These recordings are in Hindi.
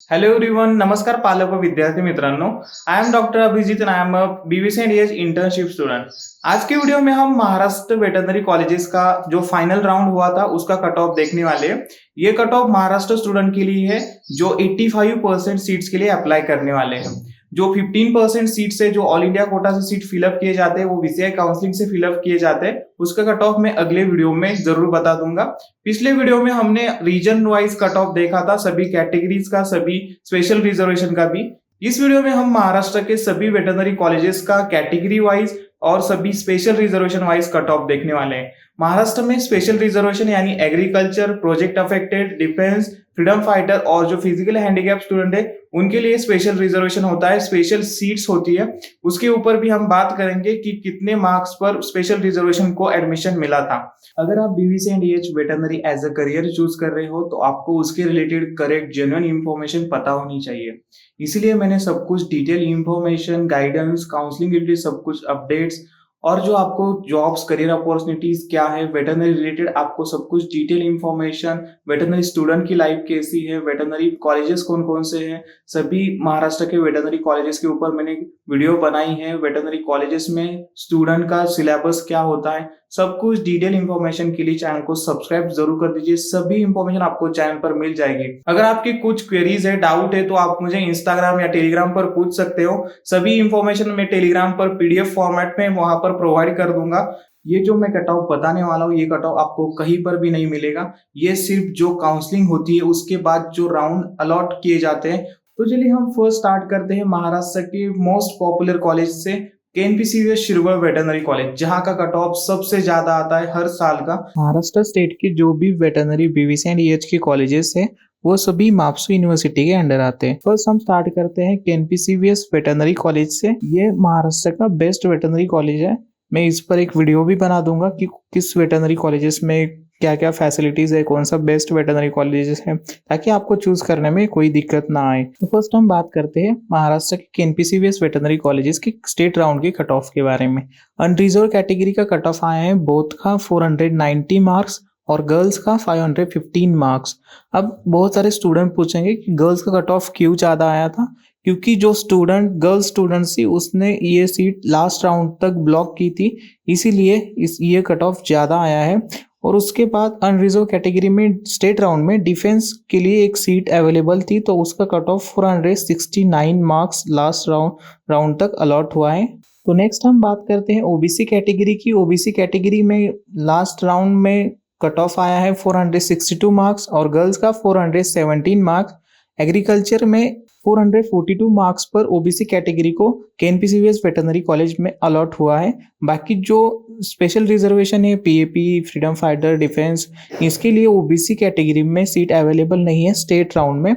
हॅलो एव्हरीवन, नमस्कार पालक व विद्यार्थी मित्रांनो। I am doctor Abhijit and I am a BVC and as internship student. आज की वीडियो में हम महाराष्ट्र वेटरनरी कॉलेजेस का जो फाइनल राउंड हुआ था उसका कट ऑफ देखने वाले हैं। ये कट ऑफ महाराष्ट्र स्टूडेंट के लिए है जो 85% सीट्स के लिए अप्लाई करने वाले हैं। जो 15% सीट्स है जो ऑल इंडिया कोटा से सीट फिलअप किए जाते हैं वो वीसीआई काउंसलिंग से फिलअप किए जाते हैं। उसका कट ऑफ मैं अगले वीडियो में जरूर बता दूंगा। पिछले वीडियो में हमने रीजन वाइज कट ऑफ देखा था, सभी कैटेगरीज का, सभी स्पेशल रिजर्वेशन का भी। इस वीडियो में हम महाराष्ट्र के सभी वेटरनरी कॉलेजेस का कैटेगरी वाइज और सभी special reservation wise cut off देखने वाले हैं। महाराष्ट्र में स्पेशल रिजर्वेशन यानी agriculture, project affected, defence, freedom fighter और जो फिजिकली हैंडीकैप स्टूडेंट है उनके लिए स्पेशल रिजर्वेशन होता है, स्पेशल सीट्स होती है। उसके ऊपर भी हम बात करेंगे कि कितने मार्क्स पर स्पेशल रिजर्वेशन को एडमिशन मिला था। अगर आप BVC and H veterinary as a career choose कर रहे हो तो आपको उसके रिलेटेड करेक्ट जेन्युइन इंफॉर्मेशन पता होनी चाहिए। इसीलिए मैंने सब कुछ डिटेल इंफॉर्मेशन, गाइडेंस, काउंसलिंग के लिए सब कुछ अपडेट्स और जो आपको जॉब्स, करियर अपॉर्चुनिटीज क्या है वेटरनरी रिलेटेड, आपको सब कुछ डिटेल इंफॉर्मेशन, वेटरनरी स्टूडेंट की लाइफ कैसी है, वेटरनरी कॉलेजेस कौन कौन से हैं, सभी महाराष्ट्र के वेटरनरी कॉलेजेस के ऊपर मैंने वीडियो बनाई है। वेटरनरी कॉलेजेस में स्टूडेंट का सिलेबस क्या होता है, सब कुछ डिटेल इंफॉर्मेशन के लिए चैनल को सब्सक्राइब जरूर कर दीजिए। सभी इंफॉर्मेशन आपको चैनल पर मिल जाएगी। अगर आपकी कुछ क्वेरीज है, डाउट है तो आप मुझे इंस्टाग्राम या टेलीग्राम पर पूछ सकते हो। सभी इंफॉर्मेशन मैं टेलीग्राम पर पीडीएफ फॉर्मेट में वहां पर प्रोवाइड कर दूंगा। ये जो मैं कट ऑफ बताने वाला हूँ ये कट ऑफ आपको कहीं पर भी नहीं मिलेगा। ये सिर्फ जो काउंसलिंग होती है उसके बाद जो राउंड अलॉट किए जाते हैं। तो चलिए हम फर्स्ट स्टार्ट करते हैं महाराष्ट्र के मोस्ट पॉपुलर कॉलेज से, केएनपीसीवीएस शिरवळ वेटरनरी कॉलेज, जहां का कट ऑफ सबसे ज्यादा आता है हर साल का। महाराष्ट्र स्टेट के जो भी वेटरनरी बीवीसी एंड ईएच के कॉलेजेस है वो सभी माप्सू यूनिवर्सिटी के अंडर आते हैं। फर्स्ट हम स्टार्ट करते हैं केएनपीसीवीएस वेटरनरी कॉलेज से। ये महाराष्ट्र का बेस्ट वेटरनरी कॉलेज है। मैं इस पर एक वीडियो भी बना दूंगा कि किस वेटरनरी कॉलेजेस में क्या क्या फैसिलिटीज है, कौन सा बेस्ट वेटरनरी कॉलेजेस है, ताकि आपको चूज करने में कोई दिक्कत ना आए। तो फर्स्ट हम बात करते हैं महाराष्ट्र के केएनपीसीवीएस वेटरनरी कॉलेजेस के स्टेट राउंड के कट ऑफ के बारे में। अनरिजर्व कैटेगरी का कट ऑफ आया है बोथ का 490 मार्क्स और गर्ल्स का 515 मार्क्स। अब बहुत सारे स्टूडेंट पूछेंगे कि गर्ल्स का कट ऑफ क्यों ज्यादा आया था, क्योंकि जो गर्ल स्टूडेंट थी उसने ये सीट लास्ट राउंड तक ब्लॉक की थी, इसीलिए ये कट ऑफ ज्यादा आया है। और उसके बाद अनरिजर्व कैटेगरी में स्टेट राउंड में डिफेंस के लिए एक सीट अवेलेबल थी, तो उसका cut off 469 marks last round तक अलॉट हुआ है। तो नेक्स्ट हम बात करते हैं ओबीसी कैटेगरी की। ओबीसी कैटेगरी में लास्ट राउंड में कट ऑफ आया है 462 मार्क्स और गर्ल्स का 417 मार्क्स। एग्रीकल्चर में 442 मार्क्स पर ओबीसी कैटेगरी को केएनपीसीवीएस वेटरनरी कॉलेज में अलॉट हुआ है। बाकी जो स्पेशल रिजर्वेशन है, पीएपी, फ्रीडम फाइटर, डिफेंस, इसके लिए ओबीसी कैटेगरी में सीट अवेलेबल नहीं है स्टेट राउंड में।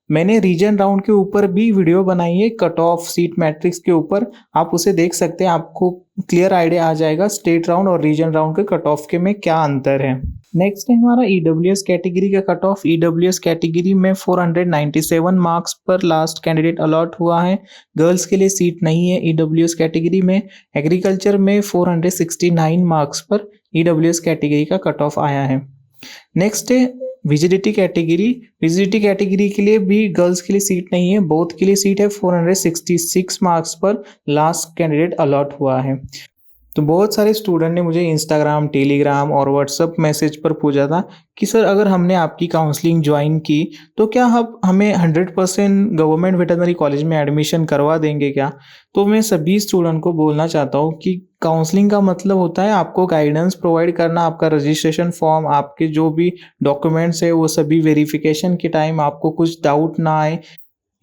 मैंने रीजन राउंड के ऊपर भी वीडियो बनाई है कट ऑफ सीट मैट्रिक्स के ऊपर, आप उसे देख सकते हैं। आपको क्लियर आइडिया आ जाएगा स्टेट राउंड और रीजन राउंड के कट ऑफ के में क्या अंतर है। नेक्स्ट है हमारा ईडब्ल्यूएस कैटेगरी का कट ऑफ। ईडब्ल्यूएस कैटेगरी में 497 मार्क्स पर लास्ट कैंडिडेट अलॉट हुआ है। गर्ल्स के लिए सीट नहीं है ईडब्ल्यूएस कैटेगरी में। एग्रीकल्चर में 469 मार्क्स पर ईडब्ल्यूएस कैटेगरी का कट ऑफ आया है। नेक्स्ट है विजिडिटी कैटेगरी। विजिडिटी कैटेगरी के लिए भी गर्ल्स के लिए सीट नहीं है, बोथ के लिए सीट है। 466 मार्क्स पर लास्ट कैंडिडेट अलॉट हुआ है। तो बहुत सारे स्टूडेंट ने मुझे इंस्टाग्राम, टेलीग्राम और व्हाट्सएप मैसेज पर पूछा था कि सर अगर हमने आपकी काउंसलिंग ज्वाइन की तो क्या आप हमें 100% गवर्नमेंट वेटरनरी कॉलेज में एडमिशन करवा देंगे क्या। तो मैं सभी स्टूडेंट को बोलना चाहता हूँ कि काउंसलिंग का मतलब होता है आपको गाइडेंस प्रोवाइड करना, आपका रजिस्ट्रेशन फॉर्म, आपके जो भी डॉक्यूमेंट्स है वो सभी वेरिफिकेशन के टाइम आपको कुछ डाउट ना आए,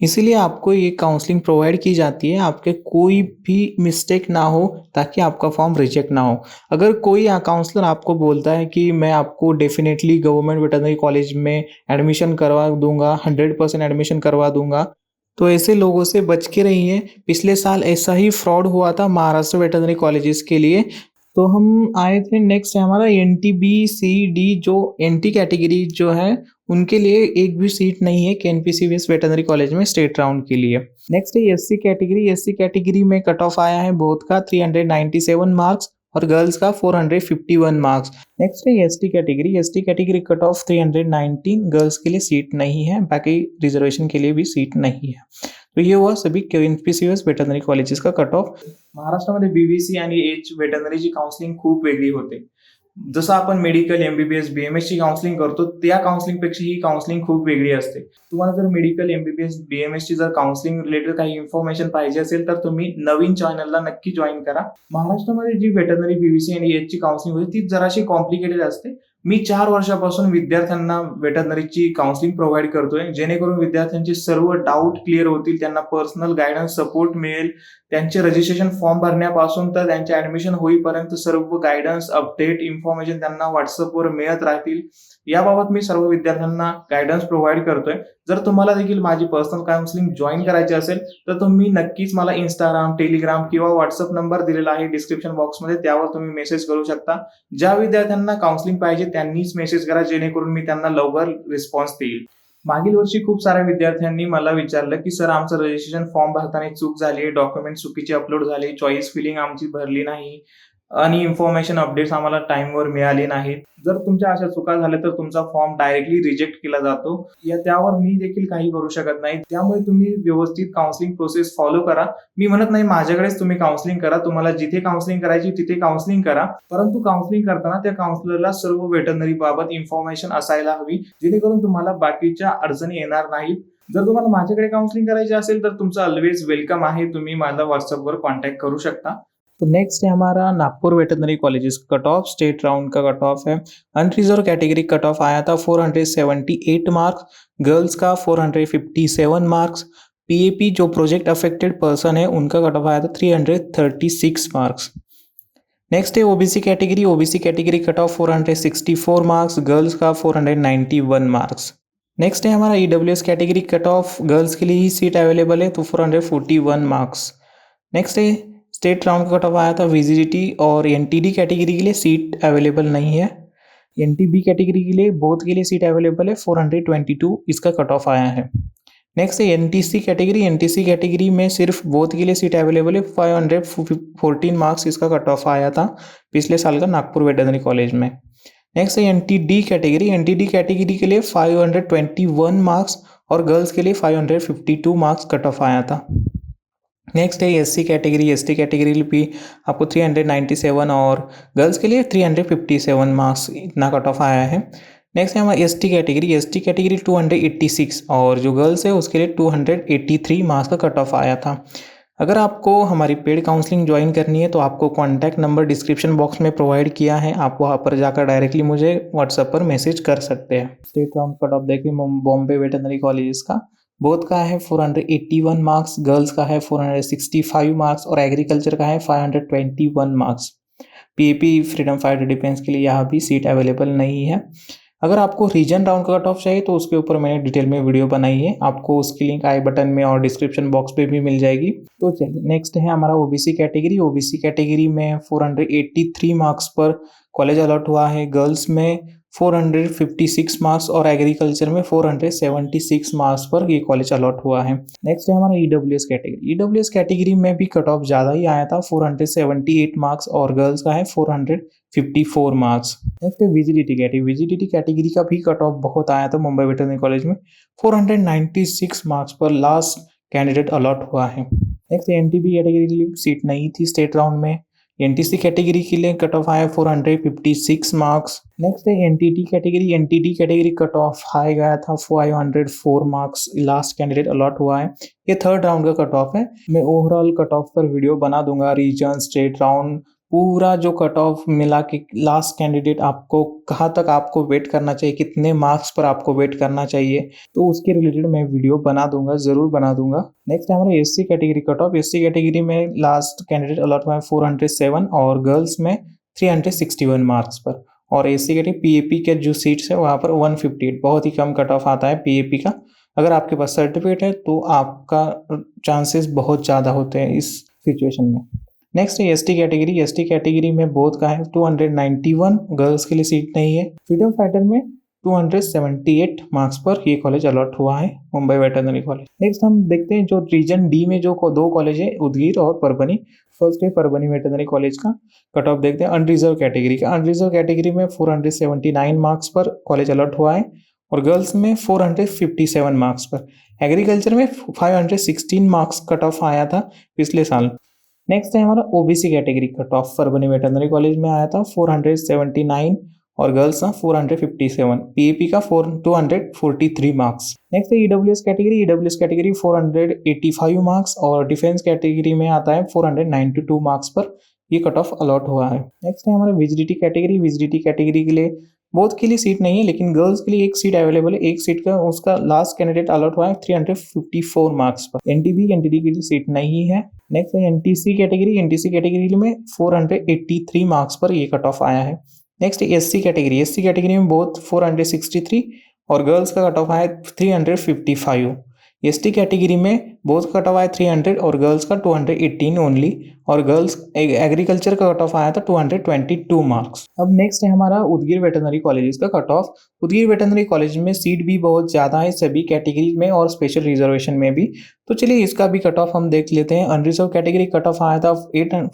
इसीलिए आपको ये काउंसलिंग प्रोवाइड की जाती है। आपके कोई भी मिस्टेक ना हो ताकि आपका फॉर्म रिजेक्ट ना हो। अगर कोई काउंसलर आपको बोलता है कि मैं आपको डेफिनेटली गवर्नमेंट वेटरनरी कॉलेज में एडमिशन करवा दूंगा, 100% एडमिशन करवा दूंगा, तो ऐसे लोगों से बच के रहिए। पिछले साल ऐसा ही फ्रॉड हुआ था महाराष्ट्र वेटरनरी कॉलेजेस के लिए। तो हम आए थे, नेक्स्ट है हमारा एनटीबीसीडी। जो एनटी कैटेगरी जो है उनके लिए एक भी सीट नहीं है केएनपीसीवीएस वेटरनरी कॉलेज में स्टेट राउंड के लिए। नेक्स्ट है एससी कैटेगरी। एससी कैटेगरी में कट ऑफ आया है बोथ का 397 मार्क्स और गर्ल्स का 451 मार्क्स। नेक्स्ट है ST category. ST category cut of 319, girls के लिए सीट नहीं है, बाकी रिजर्वेशन के लिए भी सीट नहीं है। तो ये हुआ सभी एमपीसीएस वेटरनरी कॉलेजेस का कट ऑफ। महाराष्ट्रामध्ये बीबीसी आणि एच वेटरनरीची काउन्सिलिंग खूप वेगळी होते। जसं आपण मेडिकल एमबीबीएस बीएमएस ची काउन्सिलिंग करतो त्या काउन्सिलिंग पेक्षा ही काउन्सिलिंग खूप वेगळी असते। तुम्हाला जर मेडिकल एमबीबीएस बीएमएस ची जर काउन्सिलिंग रिलेटेड काही इन्फॉर्मेशन पाहिजे असेल तर तुम्ही नवीन चॅनलला नक्की जॉईन करा। महाराष्ट्रामध्ये जी वेटरनरी बीबीसी आणि एच ची काउन्सिलिंग होती ती जराशी कॉम्प्लिकेटेड असते। मी 4 वर्षापासून विद्यार्थ्यांना वेटरनरीची काउन्सिलिंग प्रोव्हाइड करतोय, जेणेकरून विद्यार्थ्यांचे सर्व डाऊट क्लिअर होतील, त्यांना पर्सनल गायडन्स सपोर्ट मिळेल। त्यांचे रजिस्ट्रेशन फॉर्म भरण्यापासून तर त्यांचे ऍडमिशन होईपर्यंत सर्व गायडन्स अपडेट इन्फॉर्मेशन त्यांना व्हॉट्सअपवर मिळत राहतील। याबाबत मी सर्व विद्यार्थ्यांना गायडन्स प्रोव्हाइड करतोय। जर तुम्हाला देखील माझी पर्सनल काउन्सिलिंग जॉईन करायची असेल तर तुम्ही नक्कीच मला इंस्टाग्राम, टेलिग्राम किंवा व्हॉट्सअप नंबर दिलेला आहे डिस्क्रिप्शन बॉक्समध्ये, त्यावर तुम्ही मेसेज करू शकता। ज्या विद्यार्थ्यांना काउन्सिलिंग पाहिजे त्यांनीच मेसेज करा, जेणेकरून मी त्यांना लवकर रिस्पॉन्स देईल। मागील वर्षी खूप साऱ्या विद्यार्थ्यांनी मला विचारलं की सर आमचं रजिस्ट्रेशन फॉर्म भरताना चूक झाली, डॉक्युमेंट चुकीचे अपलोड झाले, चॉईस फिलिंग आमची भरली नाही आणि इन्फॉर्मेशन अपडेट्स आम्हाला टाइमवर मिळाली नाहीत। जर तुमच्या अशा चुका झाल्या तर तुमचा फॉर्म डायरेक्टली रिजेक्ट केला जातो, त्यावर मी देखील काही करू शकत नाही। त्यामुळे तुम्ही व्यवस्थित काउन्सिलिंग प्रोसेस फॉलो करा। मी म्हणत नाही माझ्याकडेच तुम्ही काउन्सिलिंग करा, तुम्हाला जिथे काउन्सिलिंग करायची तिथे काउन्सिलिंग करा, परंतु काउन्सिलिंग करताना त्या काउन्सिलरला सर्व वेटरनरी बाबत इन्फॉर्मेशन असायला हवी, जेणेकरून तुम्हाला बाकीच्या अडचणी येणार नाहीत। जर तुम्हाला माझ्याकडे काउन्सिलिंग करायची असेल तर तुमचं ऑलवेज वेलकम आहे, तुम्ही माझा व्हॉट्सअपवर कॉन्टॅक्ट करू शकता। तो नेक्स्ट है हमारा Nagpur veterinary colleges cut off. State round का कट ऑफ है। अनरिजर्व कैटेगरी कट ऑफ आया था 478 मार्क्स, गर्ल्स का 457 मार्क्स। पीएपी जो प्रोजेक्ट अफेक्टेड पर्सन है उनका कट ऑफ आया था 336 मार्क्स। नेक्स्ट है OBC category. OBC category cut of 464 marks, girls का 491 मार्क्स। नेक्स्ट है हमारा EWS category cut of, girls के लिए ही सीट अवेलेबल है तो 441 मार्क्स। नेक्स्ट है स्टेट राउंड का कट ऑफ आया था विजिडिटी और एनटीडी कैटेगरी के लिए सीट अवेलेबल नहीं है। एनटीबी कैटेगरी के लिए बोथ के लिए सीट अवेलेबल है, 422 इसका कट ऑफ आया है। नेक्स्ट है एनटीसी कैटेगरी। एनटीसी कैटेगरी में सिर्फ बोथ के लिए सीट अवेलेबल है, 514 मार्क्स इसका कट ऑफ आया था पिछले साल का नागपुर वेटरनरी कॉलेज में। नेक्स्ट है एनटीडी कैटेगरी। एनटीडी कैटेगरी के लिए 521 मार्क्स और गर्ल्स के लिए 552 मार्क्स कट ऑफ आया था। नेक्स्ट है एससी कैटेगरी। एसटी कैटेगरी भी आपको 397 और गर्ल्स के लिए 357 मार्क्स इतना कट ऑफ आया है। नेक्स्ट है हमारा एसटी कैटेगरी। एसटी कैटेगरी 286 और जो गर्ल्स है उसके लिए 283 मार्क्स का कट ऑफ आया था। अगर आपको हमारी पेड काउंसलिंग ज्वाइन करनी है तो आपको कॉन्टैक्ट नंबर डिस्क्रिप्शन बॉक्स में प्रोवाइड किया है, आप वहाँ पर जाकर डायरेक्टली मुझे व्हाट्सएप पर मैसेज कर सकते हैं। स्टेट राउंड कट ऑफ देखिए बॉम्बे वेटरनरी कॉलेजेस का, बोथ का है 481 मार्क्स, गर्ल्स का है 465 मार्क्स और एग्रीकल्चर का है 521 marks. PAP freedom fighter defence के लिए यहाँ भी सीट अवेलेबल नहीं है। अगर आपको रीजन राउंड का कट ऑफ चाहिए तो उसके ऊपर मैंने डिटेल में वीडियो बनाई है, आपको उसकी लिंक आई बटन में और डिस्क्रिप्शन बॉक्स पे भी मिल जाएगी। तो चलिए नेक्स्ट है हमारा ओबीसी कैटेगरी। ओबीसी कैटेगरी में 483 मार्क्स पर कॉलेज अलॉट हुआ है, गर्ल्स में 456 मार्क्स और एग्रीकल्चर में 476 मार्क्स पर ये कॉलेज अलॉट हुआ है। नेक्स्ट है हमारा ईडब्ल्यूएस कैटेगरी। ईडब्ल्यूएस कैटेगरी में भी कट ऑफ ज़्यादा ही आया था, 478 मार्क्स और गर्ल्स का है 454 मार्क्स। नेक्स्ट है विजिडिटी कैटेगरी। विजिडिटी कैटेगरी का भी कट ऑफ बहुत आया था मुंबई वेटरनरी कॉलेज में, 496 मार्क्स पर लास्ट कैंडिडेट अलॉट हुआ है। नेक्स्ट एनटीबी कैटेगरी के लिए सीट नहीं थी स्टेट राउंड में। एनटीसी कैटेगरी के लिए कट ऑफ आया 456 मार्क्स। नेक्स्ट है NTT category. NTT category cut off high गया था 504 मार्क्स, लास्ट कैंडिडेट अलॉट हुआ है। ये थर्ड राउंड का कट ऑफ है। मैं ओवरऑल कट ऑफ पर वीडियो बना दूंगा, रीजन, स्टेट राउंड, पूरा जो कट ऑफ मिला के लास्ट कैंडिडेट आपको कहाँ तक आपको वेट करना चाहिए, कितने मार्क्स पर आपको वेट करना चाहिए, तो उसके रिलेटेड मैं वीडियो बना दूंगा, जरूर बना दूंगा। नेक्स्ट हमारा SC category cut of. SC category में लास्ट कैंडिडेट अलॉट हुआ है 407 और गर्ल्स में 361 मार्क्स पर। और एससी कैटेगरी पीएपी के जो सीट्स है वहाँ पर 158, बहुत ही कम कट ऑफ आता है पीएपी का। अगर आपके पास सर्टिफिकेट है तो आपका चांसेस बहुत ज़्यादा होते हैं इस सिचुएशन में। नेक्स्ट है एसटी कैटेगरी। एसटी कैटेगरी में बोथ का है 291, गर्ल्स के लिए सीट नहीं है। फ्रीडम फाइटर में 278 मार्क्स पर ये कॉलेज अलॉट हुआ है, मुंबई वेटरनरी कॉलेज। नेक्स्ट हम देखते हैं जो रीजन डी में जो दो कॉलेज है, उदगीर और परभनी। फर्स्ट है परभनी वेटरनरी कॉलेज का कट ऑफ देखते हैं अनरिजर्व कैटेगरी का। अनरिजर्व कैटेगरी में 479 मार्क्स पर कॉलेज अलॉट हुआ है और गर्ल्स में 457 मार्क्स पर। एग्रीकल्चर में 516 मार्क्स कट ऑफ आया था पिछले साल। नेक्स्ट है हमारा OBC category cut of Parbhani veterinary college में आया था 479 और गर्ल्स का 457, पीएपी का 243 मार्क्स। नेक्स्ट है EWS category. EWS category 485 marks और डिफेंस कैटेगरी में आता है 492 मार्क्स पर ये कट ऑफ अलॉट हुआ है। नेक्स्ट है हमारा विजिडिटी कैटेगरी। विजिडिटी कैटेगरी के लिए बोथ के लिए सीट नहीं है, लेकिन गर्ल्स के लिए एक सीट अवेलेबल है। एक सीट का उसका लास्ट कैंडिडेट अलॉट हुआ है 354 मार्क्स पर। एनटीबी एनटीडी के लिए सीट नहीं है। नेक्स्ट है एनटीसी कैटेगरी। एनटीसी कैटेगरी में 483 मार्क्स पर ये कट ऑफ आया है। Next SC category. SC category में बोथ 463 और गर्ल्स का कट ऑफ आया 355। एसटी कैटेगरी में बोथ कट ऑफ आया 300 और गर्ल्स का 218 ओनली, और गर्ल्स एग्रीकल्चर का कट ऑफ आया था 222 मार्क्स। अब नेक्स्ट है हमारा उदगीर वेटरनरी कॉलेजेस का cut off. Udgir veterinary college में सीट भी बहुत ज़्यादा है सभी कैटेगरी में और स्पेशल रिजर्वेशन में भी, तो चलिए इसका भी कट ऑफ हम देख लेते हैं। अनरिजर्व कैटेगरी कट ऑफ आया था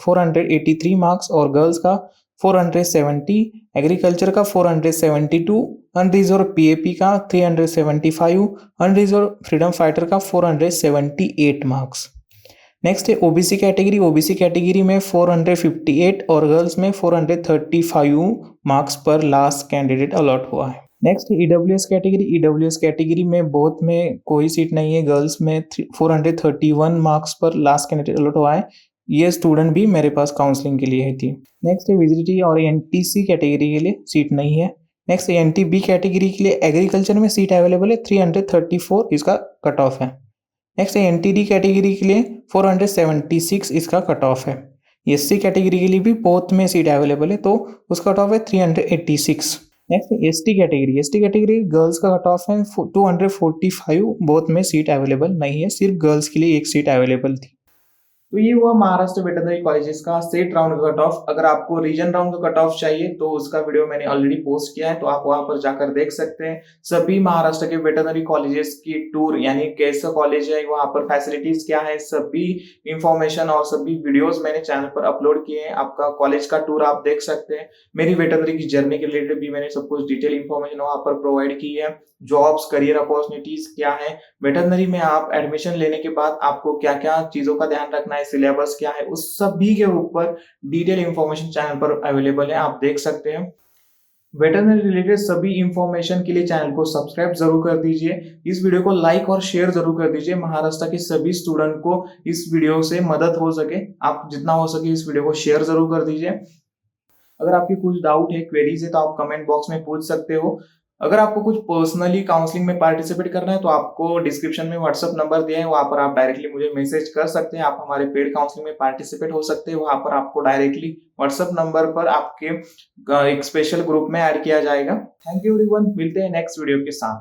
483 मार्क्स और गर्ल्स का 470, एग्रीकल्चर का 472, अनरिजर्व पीएपी का 375, अनरिजर्व फ्रीडम फाइटर का 478 मार्क्स। नेक्स्ट है ओबीसी कैटेगरी। ओबीसी कैटेगरी में 458 और गर्ल्स में 435 मार्क्स पर लास्ट कैंडिडेट अलॉट हुआ है। Next EWS category. EWS category में बोथ में कोई सीट नहीं है। गर्ल्स में 431 मार्क्स पर लास्ट कैंडिडेट अलॉट हुआ है। ये स्टूडेंट भी मेरे पास काउंसलिंग के लिए थी। नेक्स्ट है विजिडिटी और एनटीसी कैटेगरी के लिए सीट नहीं है। नेक्स्ट एनटीबी कैटेगरी के लिए एग्रीकल्चर में सीट अवेलेबल है 334 इसका कट ऑफ है। नेक्स्ट है एनटीडी कैटेगरी के लिए 476 इसका कट ऑफ है। एससी कैटेगरी के लिए भी बोथ में सीट अवेलेबल है तो उसका कट ऑफ है 386। Next ST category. ST category girls का कट ऑफ है 245, बोथ में सीट अवेलेबल नहीं है, सिर्फ गर्ल्स के लिए एक सीट अवेलेबल थी। तो ये हुआ महाराष्ट्र वेटरनरी कॉलेजेस का स्टेट राउंड का कट ऑफ। अगर आपको रीजन राउंड का कट ऑफ चाहिए तो उसका वीडियो मैंने ऑलरेडी पोस्ट किया है, तो आप वहां पर जाकर देख सकते हैं। सभी महाराष्ट्र के वेटरनरी कॉलेजेस की टूर, यानी कैसा कॉलेज है, वहां पर फैसिलिटीज क्या है, सभी इंफॉर्मेशन और सभी वीडियोस मैंने चैनल पर अपलोड किए हैं। आपका कॉलेज का टूर आप देख सकते हैं। मेरी वेटरनरी की जर्नी के रिलेटेड भी मैंने सब कुछ डिटेल इंफॉर्मेशन वहां पर प्रोवाइड की है। जॉब्स, करियर अपॉर्चुनिटीज क्या है, वेटरनरी में आप एडमिशन लेने के बाद आपको क्या क्या चीजों का ध्यान रखना है, सिलेबस क्या है, उस सभी के ऊपर डिटेल इंफॉर्मेशन चैनल पर अवेलेबल है, आप देख सकते हैं। वेटरनरी रिलेटेड सभी इंफॉर्मेशन के लिए चैनल को सब्सक्राइब जरूर कर दीजिए। इस वीडियो को लाइक और शेयर जरूर कर दीजिए। महाराष्ट्र के सभी स्टूडेंट को इस वीडियो से मदद हो सके, आप जितना हो सके इस वीडियो को शेयर जरूर कर दीजिए। अगर आपकी कुछ डाउट है, क्वेरीज है, तो आप कमेंट बॉक्स में पूछ सकते हो। अगर आपको कुछ पर्सनली काउंसलिंग में पार्टिसिपेट करना है तो आपको डिस्क्रिप्शन में व्हाट्सएप नंबर दिया है, वहां पर आप डायरेक्टली मुझे मैसेज कर सकते हैं। आप हमारे पेड काउंसलिंग में पार्टिसिपेट हो सकते हैं। वहां पर आपको डायरेक्टली व्हाट्सएप नंबर पर आपके एक स्पेशल ग्रुप में ऐड किया जाएगा। थैंक यू एवरीवन, मिलते हैं नेक्स्ट वीडियो के साथ।